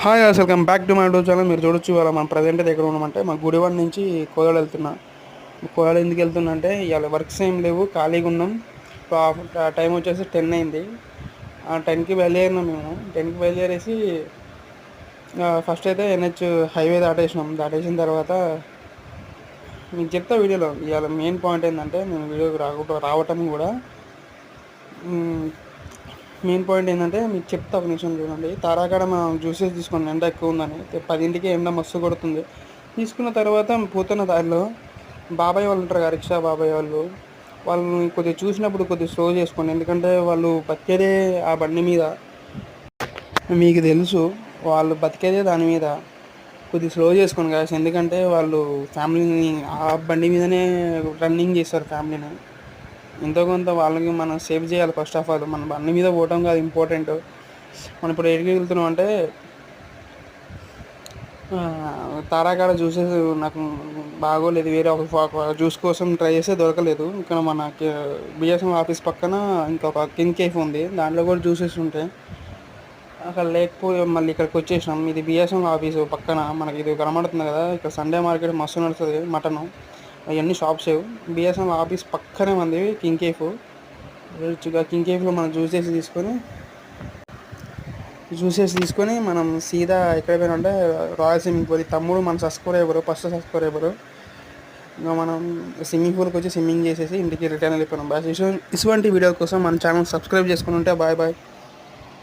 Hi welcome back to my YouTube channel. మీరు చూడొచ్చు ఇవాళ మనం ప్రజెంట్ దగ్గర ఉన్నామంటే మా గుడివాడ నుంచి కోదాడ వెళ్తున్నా. కోదాడ ఎందుకు వెళ్తున్నా అంటే ఇవాళ వర్క్స్ ఏం లేవు, ఖాళీగా ఉన్నాం. టైం వచ్చేసి 10 అయింది. 10కి బయలుదేరినాం. మేము 10కి బయలుదేరేసి ఫస్ట్ అయితే ఎన్హెచ్ హైవే దాటేసిన తర్వాత మీకు చెప్తా వీడియోలో. ఇవాళ మెయిన్ పాయింట్ ఏంటంటే నేను వీడియోకి రావటం కూడా మెయిన్ పాయింట్ ఏంటంటే మీకు చెప్తా, ఒక నిమిషం చూడండి. తారాకాడ మనం జ్యూసెస్ తీసుకున్నాం, ఎండ ఎక్కువ ఉందని. 10ంటికి ఎండ మస్తు కొడుతుంది. తీసుకున్న తర్వాత పోతున్న దారిలో బాబాయ్ వాళ్ళు ఉంటారు కదా, రిక్షా బాబాయ్ వాళ్ళని కొద్దిగా చూసినప్పుడు కొద్దిగా స్లో చేసుకోండి. ఎందుకంటే వాళ్ళు బతికేదే ఆ బండి మీద, మీకు తెలుసు. వాళ్ళు బతికేదే దాని మీద. కొద్దిగా స్లో చేసుకోండి గాయస్, ఎందుకంటే వాళ్ళు ఫ్యామిలీని ఆ బండి మీదనే రన్నింగ్ చేస్తారు ఫ్యామిలీని. ఎంతో కొంత వాళ్ళకి మనం సేవ్ చేయాలి. ఫస్ట్ ఆఫ్ ఆల్ మనం బండి మీద పోవటం కాదు ఇంపార్టెంట్. మనం ఇప్పుడు ఎక్కడికి వెళ్తున్నాం అంటే తారాకాడ జ్యూసెస్ నాకు బాగోలేదు. వేరే ఒక జ్యూస్ కోసం ట్రై చేస్తే దొరకలేదు. ఇక్కడ మన బిఎస్ఎం ఆఫీస్ పక్కన ఇంకొక కింగ్ కేఫ్ ఉంది, దాంట్లో కూడా జ్యూసెస్ ఉంటాయి. అక్కడ లేకపోతే మళ్ళీ ఇక్కడికి వచ్చేసినాం. ఇది బిఎస్ఎం ఆఫీసు పక్కన మనకి ఇది కనబడుతుంది కదా. ఇక్కడ సండే మార్కెట్ మస్తు నడుస్తుంది, మటను అవన్నీ షాప్స్. బిఎస్ఎం ఆఫీస్ పక్కనే ఉంది కింగ్ కేఫ్. రుచిగా కింగ్ కేఫ్లో మనం జ్యూసెస్ తీసుకొని మనం సీదా ఎక్కడ పోయినా అంటే రాయల్ స్విమ్మింగ్ పూల్. తమ్ముడు మన ఫస్ట్ సబ్స్క్రైబరు. ఇంకా మనం స్విమ్మింగ్ పూల్కి వచ్చి స్విమ్మింగ్ చేసేసి ఇంటికి రిటర్న్ వెళ్ళిపోయినాం. బాయ్. ఇటువంటి వీడియో కోసం మన ఛానల్ సబ్స్క్రైబ్ చేసుకుని ఉంటే బాయ్.